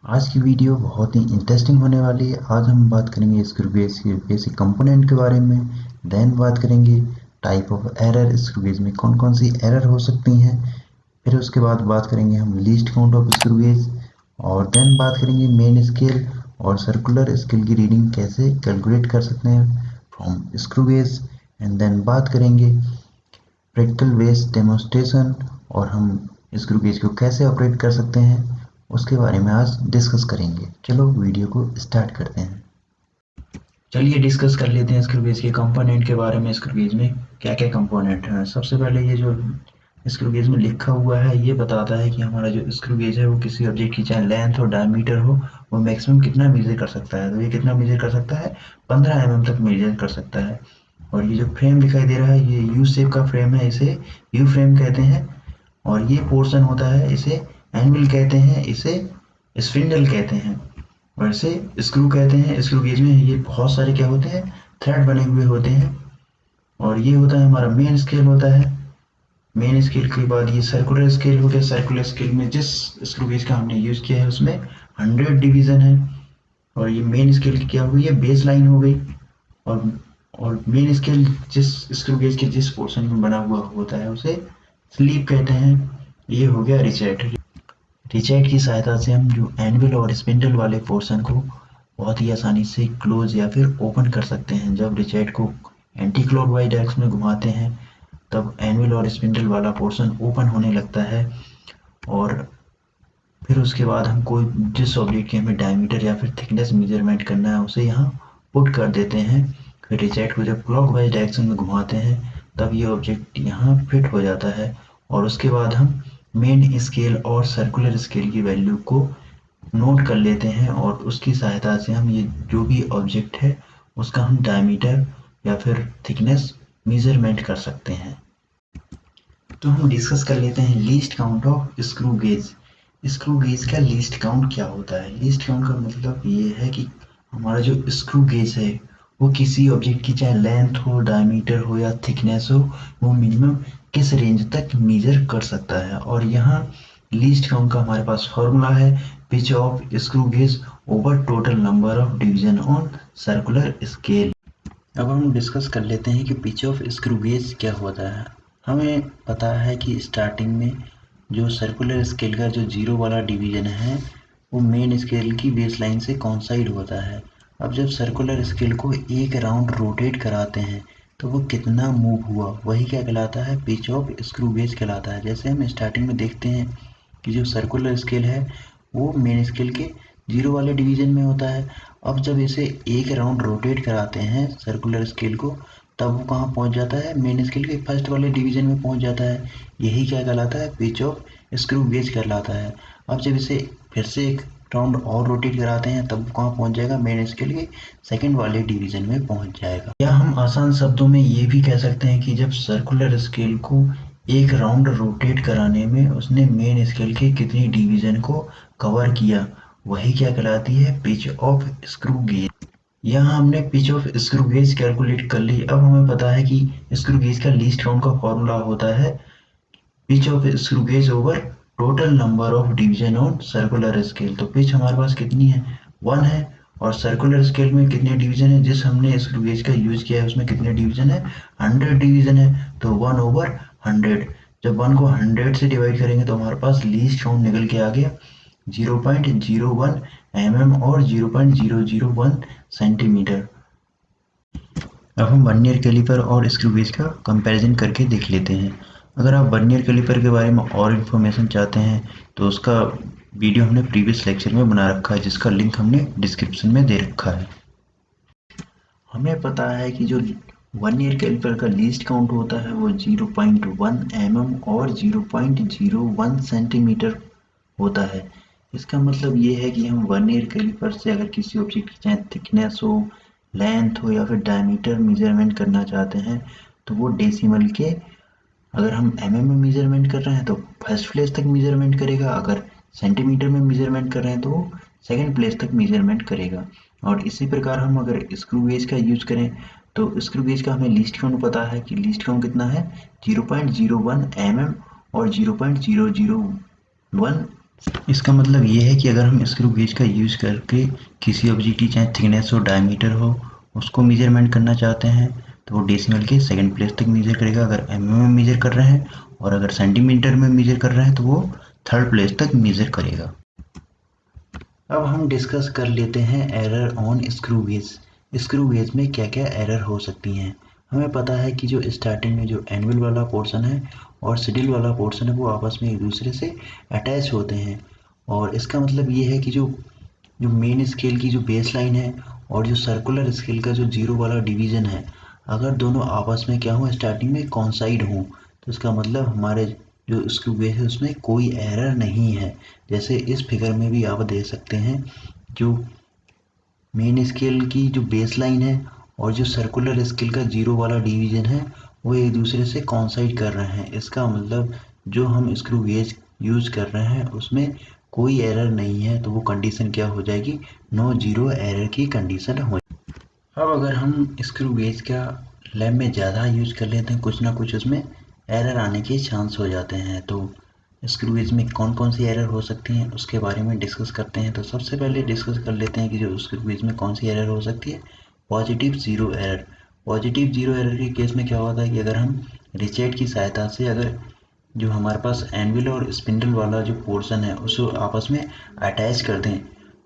आज की वीडियो बहुत ही इंटरेस्टिंग होने वाली है। आज हम बात करेंगे स्क्रू गेज के बेसिक कंपोनेंट के बारे में। देन बात करेंगे type of error, screw gauge में कौन कौन सी एरर हो सकती हैं। फिर उसके बाद बात करेंगे हम least count of screw gauge, और देन बात करेंगे मेन स्केल और सर्कुलर स्केल की रीडिंग कैसे कैलकुलेट कर सकते हैं from screw gauge. And then बात करेंगे प्रैक्टिकल बेस्ड डेमोन्स्ट्रेशन, और हम स्क्रू गेज को कैसे ऑपरेट कर सकते हैं उसके बारे में आज डिस्कस करेंगे। चलो वीडियो को स्टार्ट करते हैं। चलिए डिस्कस कर लेते हैं स्क्रू गेज के कंपोनेंट के बारे में। स्क्रू गेज में क्या क्या कंपोनेंट हैं। सबसे पहले ये जो स्क्रू गेज में लिखा हुआ है ये बताता है कि हमारा जो स्क्रू गेज है वो किसी ऑब्जेक्ट की चाहे लेंथ और डायमीटर हो वो मैक्सिमम कितना मेजर कर सकता है। तो ये कितना मेजर कर सकता है, 15 mm तक मेजर कर सकता है। और ये जो फ्रेम दिखाई दे रहा है ये यू शेप का फ्रेम है, इसे यू फ्रेम कहते हैं। और ये पोर्शन होता है इसे एनविल कहते हैं, इसे स्पिंडल कहते हैं, और इसे स्क्रू कहते हैं। स्क्रू गेज में ये बहुत सारे क्या होते हैं, थ्रेड बने हुए होते हैं। और ये होता है हमारा मेन स्केल होता है। मेन स्केल के बाद ये सर्कुलर स्केल हो गया। सर्कुलर स्केल में जिस स्क्रू गेज का हमने यूज किया है उसमें 100 डिवीजन है। और ये मेन स्केल की क्या हुई है, बेस लाइन हो गई। और और मेन स्केल जिस स्क्रू गेज के जिस पोर्शन में बना हुआ होता है उसे स्लीव कहते हैं। ये हो गया रिचेट। रिचेट की सहायता से हम जो एनविल और स्पिंडल वाले पोर्शन को बहुत ही आसानी से क्लोज या फिर ओपन कर सकते हैं। जब रिचेट को एंटी क्लॉकवाइज डायरेक्शन में घुमाते हैं तब एनविल और स्पिंडल वाला पोर्शन ओपन होने लगता है। और फिर उसके बाद हम कोई जिस ऑब्जेक्ट की हमें डायमीटर या फिर थिकनेस मेजरमेंट करना है उसे यहाँ पुट कर देते हैं। फिर रिचेट को जब क्लॉकवाइज डायरेक्शन में घुमाते हैं तब ये ऑब्जेक्ट यहाँ फिट हो जाता है। और उसके बाद हम मेन स्केल और सर्कुलर स्केल की वैल्यू को नोट कर लेते हैं, और उसकी सहायता से हम ये जो भी ऑब्जेक्ट है उसका हम डायमीटर या फिर थिकनेस मेजरमेंट कर सकते हैं। तो हम डिस्कस कर लेते हैं least count of screw gauge. Screw gauge का लीस्ट काउंट क्या होता है। लीस्ट काउंट का मतलब ये है कि हमारा जो स्क्रू गेज है वो किसी ऑब्जेक्ट की चाहे लेंथ हो, डायमीटर हो या थिकनेस हो, वो मिनिमम किस रेंज तक मेजर कर सकता है। और यहाँ लीस्ट काउंट का हमारे पास फॉर्मूला है pitch of screw gauge over total number of division on circular scale. अब हम डिस्कस कर लेते हैं कि पिच ऑफ स्क्रू गेज क्या होता है। हमें पता है कि स्टार्टिंग में जो सर्कुलर स्केल का जो जीरो वाला डिवीजन है वो मेन स्केल की बेस लाइन से कॉन्साइड होता है। अब जब सर्कुलर स्केल को एक राउंड रोटेट कराते हैं तो वो कितना मूव हुआ वही क्या कहलाता है, पिच ऑफ स्क्रू गेज कहलाता है। जैसे हम स्टार्टिंग में देखते हैं कि जो सर्कुलर स्केल है वो मेन स्केल के जीरो वाले डिवीजन में होता है। अब जब इसे एक राउंड रोटेट कराते हैं सर्कुलर स्केल को तब वो कहाँ पहुँच जाता है, मेन स्केल के फर्स्ट वाले डिवीजन में पहुँच जाता है। यही क्या कहलाता है, पिच ऑफ स्क्रू गेज कहलाता है। अब जब इसे फिर से एक राउंड और रोटेट कराते हैं तब कहाँ पहुँच जाएगा, मेन स्केल के सेकंड वाले डिवीजन में पहुँच जाएगा। या हम आसान शब्दों में ये भी कह सकते हैं कि जब सर्कुलर स्केल को एक राउंड रोटेट कराने में उसने मेन स्केल के कितनी डिवीजन को कवर किया वही क्या कहलाती है, पिच ऑफ स्क्रू गेज। यहाँ हमने pitch of screw gauge calculate कर ली। अब हमें पता है कि स्क्रू गेज का लीस्ट काउंट का फॉर्मूला होता है pitch of screw gauge over total number of division on circular scale. तो पिच हमारे पास कितनी है, 1 है। और सर्कुलर स्केल में कितने डिवीजन है, जिस हमने स्क्रू गेज का यूज किया है उसमें कितने डिवीजन है, 100 डिवीजन है। तो 1/100। जब 1 को 100 से डिवाइड करेंगे तो हमारे पास लीस्ट काउंट निकल के आ गया 0.01 mm और 0.001 सेंटीमीटर। अब हम वर्नियर कैलिपर और स्क्रू गेज का कंपैरिजन करके देख लेते हैं। अगर आप वर्नियर कैलिपर के बारे में और इन्फॉर्मेशन चाहते हैं तो उसका वीडियो हमने प्रीवियस लेक्चर में बना रखा है जिसका लिंक हमने डिस्क्रिप्शन में दे रखा है। हमें पता है कि जो वर्नियर कैलिपर का लीस्ट काउंट होता है वो 0.1 mm और 0.01 सेंटीमीटर होता है। इसका मतलब ये है कि हम वर्नियर कैलिपर से अगर किसी ऑब्जेक्ट की चाहे थिकनेस हो, लेंथ हो या फिर डायमीटर मेजरमेंट करना चाहते हैं तो वो डेसिमल के, अगर हम mm में मेजरमेंट कर रहे हैं तो फर्स्ट प्लेस तक मेजरमेंट करेगा, अगर सेंटीमीटर में मेजरमेंट कर रहे हैं तो वो सेकंड प्लेस तक मेजरमेंट करेगा। और इसी प्रकार हम अगर स्क्रू गेज का यूज करें तो स्क्रू गेज का हमें लीस्ट काउंट पता है कि लीस्ट काउंट कितना है, 0.01 mm और 0.001 इसका मतलब ये है कि अगर हम स्क्रू गेज का यूज़ करके किसी ऑब्जेक्ट की चाहे थिकनेस हो, डायमीटर हो, उसको मेजरमेंट करना चाहते हैं तो वो डेसिमल के सेकंड प्लेस तक मेजर करेगा अगर mm में मेजर कर रहे हैं, और अगर सेंटीमीटर में मेजर कर रहे हैं तो वो थर्ड प्लेस तक मेजर करेगा। अब हम डिस्कस कर लेते हैं error on screw gauge. Screw gauge में क्या क्या एरर हो सकती हैं। हमें पता है कि जो स्टार्टिंग में जो एनुअल वाला पोर्शन है और सिडिल वाला पोर्शन है वो आपस में एक दूसरे से अटैच होते हैं, और इसका मतलब ये है कि जो जो मेन स्केल की जो बेस लाइन है और जो सर्कुलर स्केल का जो जीरो वाला डिवीजन है, अगर दोनों आपस में क्या हो, स्टार्टिंग में कॉन्साइड हो, तो इसका मतलब हमारे जो स्क्रू गेज है उसमें कोई एरर नहीं है। जैसे इस फिगर में भी आप देख सकते हैं, जो मेन स्केल की जो बेस लाइन है और जो सर्कुलर स्केल का जीरो वाला डिवीजन है वो एक दूसरे से कॉन्साइड कर रहे हैं। इसका मतलब जो हम स्क्रू गेज यूज कर रहे हैं उसमें कोई एरर नहीं है, तो वो कंडीशन क्या हो जाएगी, नो जीरो एरर की कंडीशन हो। अब अगर हम स्क्रू गेज का लैब में ज़्यादा यूज कर लेते हैं, कुछ ना कुछ उसमें एरर आने के चांस हो जाते हैं। तो स्क्रू गेज में कौन कौन सी एरर हो सकती हैं उसके बारे में डिस्कस करते हैं। तो सबसे पहले डिस्कस कर लेते हैं कि जो स्क्रू गेज में कौन सी एरर हो सकती है, positive zero error. Positive zero error के केस में क्या होता है कि अगर हम रिचेट की सहायता से अगर जो हमारे पास एनविल और स्पिंडल वाला जो पोर्शन है उसको आपस में अटैच कर दें,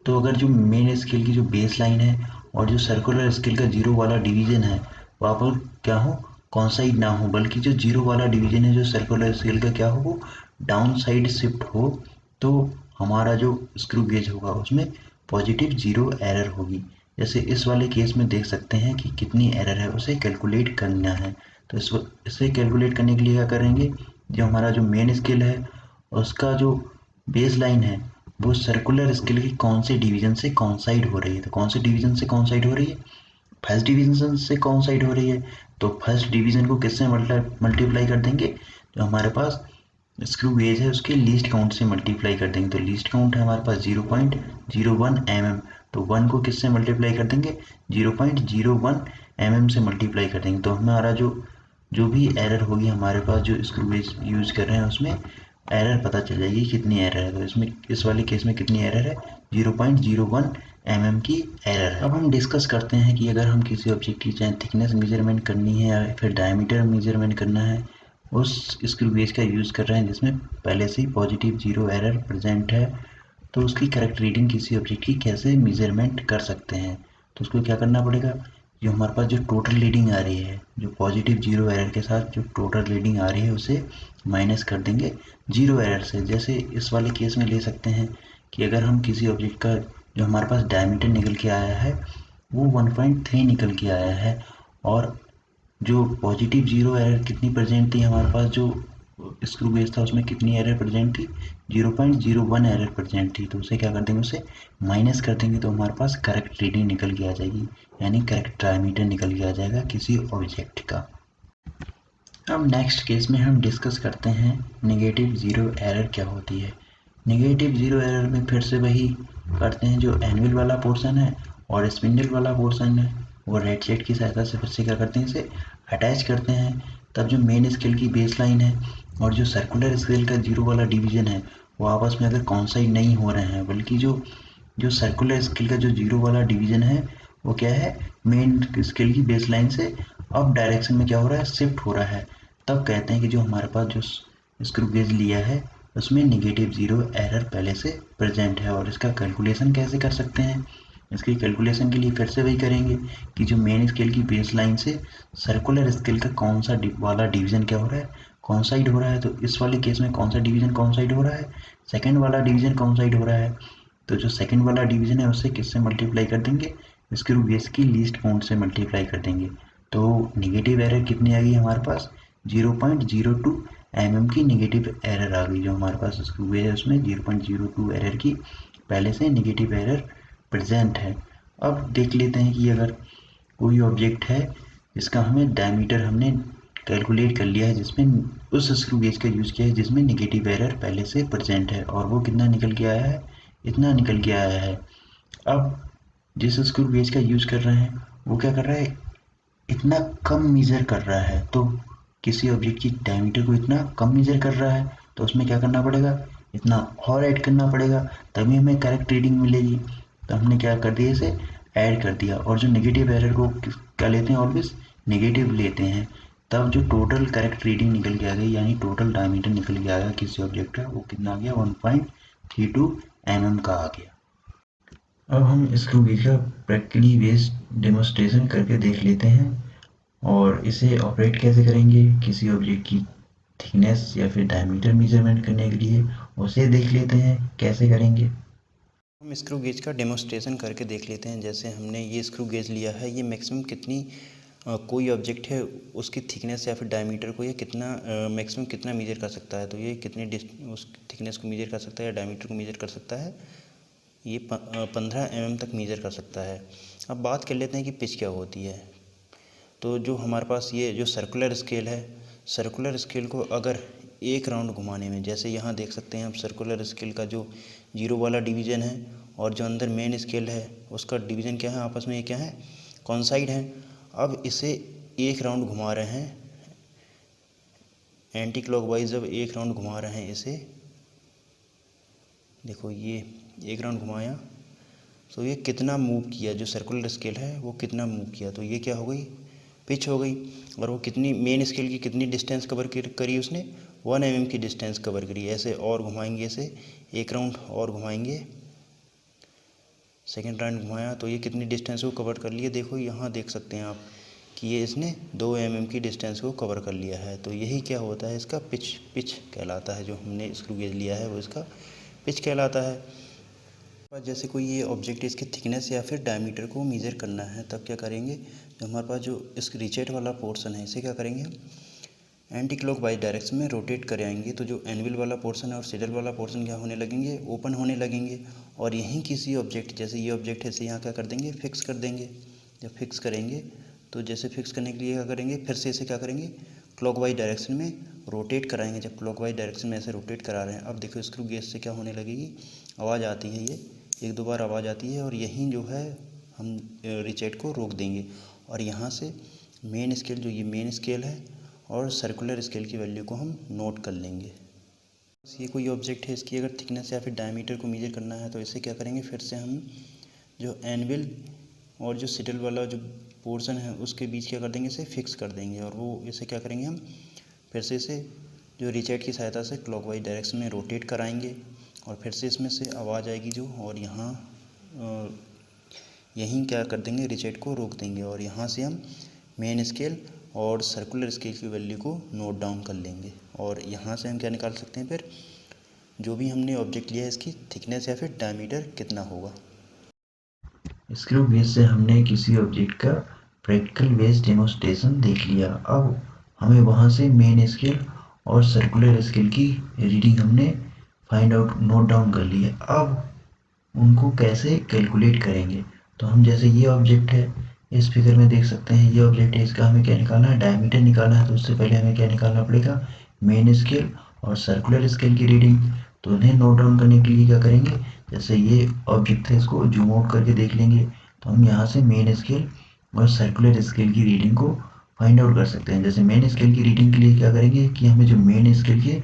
तो अगर जो मेन स्केल की जो बेस लाइन है और जो सर्कुलर स्केल का जीरो वाला डिवीजन है वहाँ पर क्या हो, कॉन्साइड ना हो, बल्कि जो जीरो वाला डिवीजन है जो सर्कुलर स्केल का क्या हो, वो डाउन साइड शिफ्ट हो, तो हमारा जो स्क्रू गेज होगा उसमें पॉजिटिव जीरो एरर होगी। जैसे इस वाले केस में देख सकते हैं कि कितनी एरर है उसे कैलकुलेट करना है। तो इसे कैलकुलेट करने के लिए क्या करेंगे, जो हमारा जो मेन स्केल है उसका जो बेस लाइन है वो सर्कुलर स्केल की कौन से डिवीजन से कॉन्साइड हो रही है। तो कौन से डिवीजन से कॉन्साइड हो रही है, फर्स्ट डिवीजन से कॉन्साइड हो रही है। तो फर्स्ट डिवीजन को किससे मल्टीप्लाई कर देंगे, जो हमारे पास स्क्रू गेज है उसके लीस्ट काउंट से मल्टीप्लाई कर देंगे। तो लीस्ट काउंट है हमारे पास 0.01 mm, तो 1 को किससे मल्टीप्लाई कर देंगे, 0.01 mm से मल्टीप्लाई कर देंगे। तो हमारा जो जो भी एरर होगी हमारे पास जो स्क्रू गेज यूज कर रहे हैं उसमें एरर पता चल जाएगी कितनी एरर है। तो इसमें इस वाले केस में कितनी एरर है, 0.01 mm की एरर है। अब हम डिस्कस करते हैं कि अगर हम किसी ऑब्जेक्ट की चाहे थिकनेस मेजरमेंट करनी है या फिर डायमीटर मेजरमेंट करना है, उस स्क्रू गेज का यूज़ कर रहे हैं जिसमें पहले से ही पॉजिटिव जीरो एरर प्रेजेंट है, तो उसकी करेक्ट रीडिंग किसी ऑब्जेक्ट की कैसे मेजरमेंट कर सकते हैं। तो उसको क्या करना पड़ेगा, जो हमारे पास जो टोटल रीडिंग आ रही है जो पॉजिटिव जीरो एरर के साथ जो टोटल रीडिंग आ रही है उसे माइनस कर देंगे जीरो एरर से। जैसे इस वाले केस में ले सकते हैं कि अगर हम किसी ऑब्जेक्ट का जो हमारे पास डायमीटर निकल के आया है वो 1.3 निकल के आया है, और जो पॉजिटिव जीरो एरर कितनी प्रेजेंट थी हमारे पास, जो स्क्रू गेज था उसमें कितनी एरर प्रेजेंट थी, 0.01 एरर प्रेजेंट थी। तो उसे क्या कर देंगे, उसे माइनस कर देंगे, तो हमारे पास करेक्ट रीडिंग निकल के आ जाएगी, यानी करेक्ट डायमीटर निकल के आ जाएगा किसी ऑब्जेक्ट का। अब नेक्स्ट केस में हम डिस्कस करते हैं नेगेटिव जीरो एरर क्या होती है। नेगेटिव जीरो एरर में फिर से वही करते हैं, जो एनुअल वाला पोर्शन है और स्पिंडल वाला पोर्शन है वो रेड शेड की सहायता से फिर से क्या करते हैं, इसे अटैच करते हैं। तब जो मेन स्केल की बेस लाइन है और जो सर्कुलर स्केल का जीरो वाला डिवीजन है वो आपस में अगर कॉन्साइड नहीं हो रहे हैं, बल्कि जो जो सर्कुलर स्केल का जो जीरो वाला डिवीजन है वो क्या है, मेन स्केल की बेस लाइन से अप डायरेक्शन में क्या हो रहा है, शिफ्ट हो रहा है, तब कहते हैं कि जो हमारे पास जो स्क्रू गेज लिया है उसमें निगेटिव जीरो एरर पहले से प्रेजेंट है। और इसका कैलकुलेशन कैसे कर सकते हैं, इसकी कैलकुलेशन के लिए फिर से वही करेंगे कि जो मेन स्केल की बेस लाइन से सर्कुलर स्केल का कौन सा वाला डिवीजन क्या हो रहा है, कॉन्साइड हो रहा है। तो इस वाले केस में कौन सा डिवीजन कॉन्साइड हो रहा है, सेकेंड वाला डिवीजन कॉन्साइड हो रहा है। तो जो सेकेंड वाला डिवीजन है उससे किससे मल्टीप्लाई कर देंगे, स्क्रू गेज की लीस्ट काउंट से मल्टीप्लाई कर देंगे। तो निगेटिव एरर कितनी आ गई हमारे पास, 0.02 mm की निगेटिव एरर आ गई। जो हमारे पास स्क्रू गेज है उसमें 0.02 एरर की पहले से निगेटिव एरर प्रेजेंट है। अब देख लेते हैं कि अगर कोई ऑब्जेक्ट है जिसका हमें डायमीटर हमने कैलकुलेट कर लिया है, जिसमें उस स्क्रू गेज का यूज़ किया है जिसमें निगेटिव एरर पहले से प्रेजेंट है, और वो कितना निकल के आया है, इतना निकल के आया है। अब जिस स्क्रू गेज का यूज़ कर रहे हैं वो क्या कर रहा है, इतना कम मेजर कर रहा है। तो किसी ऑब्जेक्ट की डायमीटर को इतना कम मेजर कर रहा है तो उसमें क्या करना पड़ेगा, इतना और ऐड करना पड़ेगा, तभी हमें करेक्ट रीडिंग मिलेगी। तो हमने क्या कर दिया, इसे ऐड कर दिया। और जो नेगेटिव एरर को क्या लेते हैं, ऑलवेज नेगेटिव लेते हैं। तब जो टोटल करेक्ट रीडिंग निकल के आ गई, यानी टोटल डायमीटर निकल के आया किसी ऑब्जेक्ट का, वो कितना आ गया, 1.32 mm का आ गया। अब हम स्क्रू गेज का प्रैक्टिकली बेस्ड डेमोस्ट्रेशन करके देख लेते हैं, और इसे ऑपरेट कैसे करेंगे किसी ऑब्जेक्ट की थिकनेस या फिर डायमीटर मेजरमेंट करने के लिए, उसे देख लेते हैं कैसे करेंगे। हम स्क्रू गेज का डेमोस्ट्रेशन करके देख लेते हैं। जैसे हमने ये स्क्रू गेज लिया है, ये मैक्सिमम कितनी कोई ऑब्जेक्ट है उसकी थिकनेस या फिर डायमीटर को ये कितना मैक्सिमम कितना मेजर कर सकता है। तो ये कितने उस थिकनेस को मेजर कर सकता है या डायमीटर को मेजर कर सकता है, ये 15 mm तक मेजर कर सकता है। अब बात कर लेते हैं कि पिच क्या होती है। तो जो हमारे पास ये जो सर्कुलर स्केल है, सर्कुलर स्केल को अगर एक राउंड घुमाने में, जैसे यहाँ देख सकते हैं हम सर्कुलर स्केल का जो जीरो वाला डिवीज़न है और जो अंदर मेन स्केल है उसका डिवीज़न क्या है, आपस में ये क्या है, कॉन्साइड है। अब इसे एक राउंड घुमा रहे हैं एंटी क्लॉकवाइज, जब एक राउंड घुमा रहे हैं इसे, देखो ये एक राउंड घुमाया तो ये कितना मूव किया, जो सर्कुलर स्केल है वो कितना मूव किया, तो ये क्या हो गई, पिच हो गई। और वो कितनी मेन स्केल की कितनी डिस्टेंस कवर करी उसने, 1 mm की डिस्टेंस कवर करी। ऐसे और घुमाएंगे, इसे एक राउंड और घुमाएंगे, सेकेंड राउंड घुमाया तो ये कितनी डिस्टेंस को कवर कर लिया। देखो यहाँ देख सकते हैं आप कि ये इसने 2 mm की डिस्टेंस को कवर कर लिया है। तो यही क्या होता है, इसका पिच कहलाता है। जो हमने स्क्रू गेज लिया है वो इसका पिच कहलाता है। जैसे कोई ये ऑब्जेक्ट इसकी थिकनेस या फिर डायमीटर को मेज़र करना है, तब क्या करेंगे, जो हमारे पास जो इस रिचेट वाला पोर्शन है इसे क्या करेंगे, एंटी क्लॉकवाइज डायरेक्शन में रोटेट कराएंगे। तो जो एनविल वाला पोर्शन है और सिडल वाला पोर्शन क्या होने लगेंगे, ओपन होने लगेंगे। और यहीं किसी ऑब्जेक्ट, जैसे ये ऑब्जेक्ट है, इसे यहाँ क्या कर देंगे, फिक्स कर देंगे। जब फिक्स करेंगे तो जैसे फिक्स करने के लिए क्या करेंगे, फिर से इसे क्या करेंगे, क्लॉकवाइज डायरेक्शन में रोटेट कराएंगे। जब क्लॉकवाइज डायरेक्शन में ऐसे रोटेट करा रहे हैं, अब देखो स्क्रू गेज से क्या होने लगेगी, आवाज़ आती है, ये एक दो बार आवाज़ आती है और यहीं जो है हम रिचेट को रोक देंगे। और यहाँ से मेन स्केल, जो ये मेन स्केल है और सर्कुलर स्केल की वैल्यू को हम नोट कर लेंगे। ये कोई ऑब्जेक्ट है, इसकी अगर थिकनेस या फिर डायमीटर को मेजर करना है तो इसे क्या करेंगे, फिर से हम जो एनविल और जो सिडल वाला जो पोर्शन है उसके बीच क्या कर देंगे, इसे फिक्स कर देंगे। और वो इसे क्या करेंगे, हम फिर से इसे जो रिचेट की सहायता से क्लॉकवाइज डायरेक्शन में रोटेट कराएंगे और फिर से इसमें से आवाज़ आएगी जो, और यहाँ यहीं क्या कर देंगे, रिचेट को रोक देंगे। और यहाँ से हम मेन स्केल और सर्कुलर स्केल की वैल्यू को नोट डाउन कर लेंगे। और यहाँ से हम क्या निकाल सकते हैं, फिर जो भी हमने ऑब्जेक्ट लिया है इसकी थिकनेस या फिर डायमीटर कितना होगा। स्क्रू गेज से हमने किसी ऑब्जेक्ट का प्रैक्टिकल बेस्ड डेमोस्ट्रेशन देख लिया। अब हमें वहाँ से मेन स्केल और सर्कुलर स्केल की रीडिंग हमने फाइंड आउट नोट डाउन कर ली है। अब उनको कैसे कैलकुलेट करेंगे, तो हम जैसे ये ऑब्जेक्ट है, इस फिगर में देख सकते हैं ये ऑब्जेक्ट है, इसका हमें क्या निकालना है, डायमीटर निकालना है। तो उससे पहले हमें क्या निकालना पड़ेगा, मेन स्केल और सर्कुलर स्केल की रीडिंग। तो उन्हें नोट डाउन करने के लिए क्या करेंगे, जैसे ये ऑब्जेक्ट है इसको जूम आउट करके देख लेंगे, तो हम यहाँ से मेन स्केल और सर्कुलर स्केल की रीडिंग को फाइंड आउट कर सकते हैं। जैसे मेन स्केल की रीडिंग के लिए क्या करेंगे कि हमें जो मेन स्केल के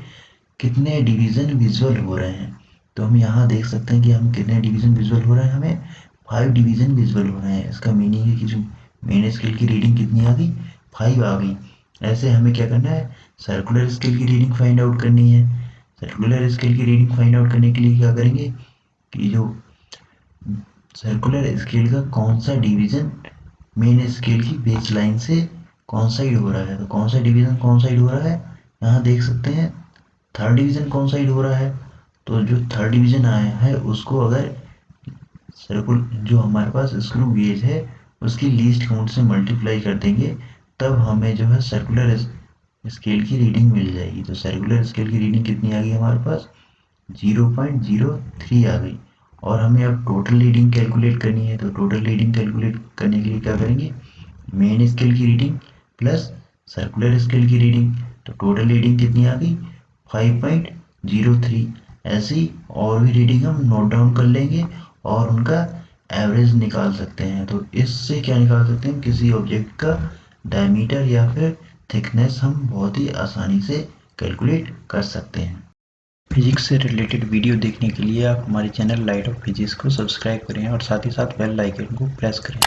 कितने डिवीज़न विजुअल हो रहे हैं, तो हम यहाँ देख सकते हैं कि हम कितने डिवीज़न विजुअल हो रहे हैं, हमें 5 डिवीज़न विजुअल हो रहे हैं। इसका मीनिंग है कि जो मेन स्केल की रीडिंग कितनी आ गई, 5 आ गई। ऐसे हमें क्या करना है, सर्कुलर स्केल की रीडिंग फाइंड आउट करनी है। सर्कुलर स्केल की रीडिंग फाइंड आउट करने के लिए क्या करेंगे कि जो सर्कुलर स्केल का कौन सा डिवीज़न मेन स्केल की बेस लाइन से कौन साइड हो रहा है, तो कौन सा डिवीज़न कौन साइड हो रहा है, यहाँ देख सकते हैं थर्ड डिवीज़न कौन साइड हो रहा है। तो जो थर्ड डिवीज़न आया है उसको अगर सर्कुल जो हमारे पास स्क्रू गेज है उसकी लीस्ट काउंट से मल्टीप्लाई कर देंगे, तब हमें जो है सर्कुलर स्केल की रीडिंग मिल जाएगी। तो सर्कुलर स्केल की रीडिंग कितनी आ गई हमारे पास, 0.03 आ गई। और हमें अब टोटल रीडिंग कैलकुलेट करनी है, तो टोटल रीडिंग कैलकुलेट करने के लिए क्या करेंगे, मेन स्केल की रीडिंग प्लस सर्कुलर स्केल की रीडिंग। तो टोटल रीडिंग कितनी आ गई, 5.03। ऐसी और भी रीडिंग हम नोट डाउन कर लेंगे और उनका एवरेज निकाल सकते हैं। तो इससे क्या निकाल सकते हैं, किसी ऑब्जेक्ट का डायमीटर या फिर थिकनेस हम बहुत ही आसानी से कैलकुलेट कर सकते हैं। फिजिक्स से रिलेटेड वीडियो देखने के लिए आप हमारे चैनल लाइट ऑफ फिजिक्स को सब्सक्राइब करें और साथ ही साथ बेल आइकन को प्रेस करें।